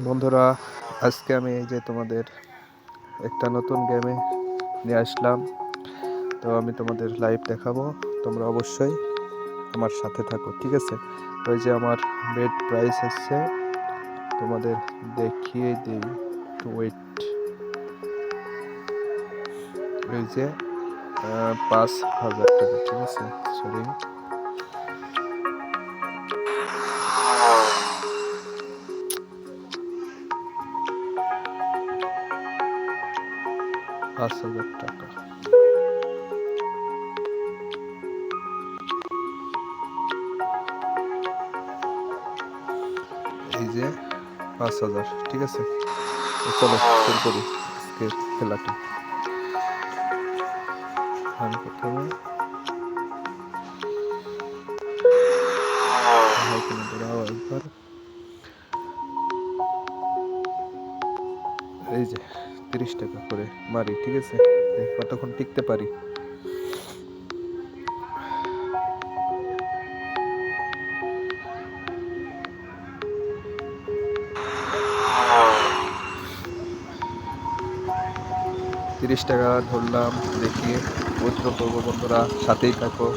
বন্ধুরা, আজকে আমি এই যে তোমাদের একটা নতুন গেমে নিয়ে আসলাম। তো আমি তোমাদের লাইভ দেখাবো, তোমরা অবশ্যই আমার সাথে থাকো, ঠিক আছে? তো এই যে আমার বেড প্রাইস হচ্ছে, তোমাদের দেখিয়ে দিই, একটু ওয়েট। এই যে 5,000 টাকা, ঠিক আছে? সরি, 5,000 টাকা। এই যে 5,000, ঠিক আছে? তো চলো শুরু করি আজকের খেলাটি। আমি প্রথমে একবার এই যে 30 টাকা করে মারি, ঠিক আছে? দেখি কতক্ষণ টিকতে পারি। $30 ধরলাম, দেখি উইথড্র করবো। বন্ধুরা সাথেই থাকো,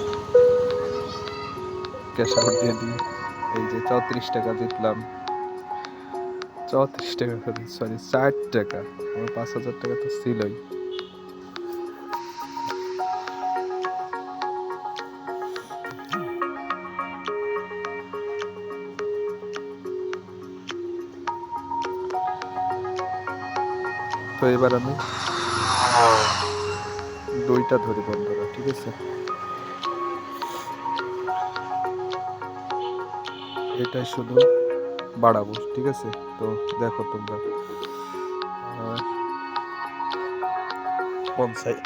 ক্যাশ আউট দিয়ে দিই। এই যে 34 টাকা জিতলাম, 34 টাকা করে, সরি 60 টাকা। আমার 5,000 টাকা তো ছিলই। তো এবার আমি 2টা ধরি বন্ধুরা, ঠিক আছে? এটাই শুধু বাড়াবো, ঠিক আছে? তো দেখো তোমরা 50।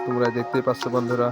তোমরা দেখতেই পাচ্ছ বন্ধুরা,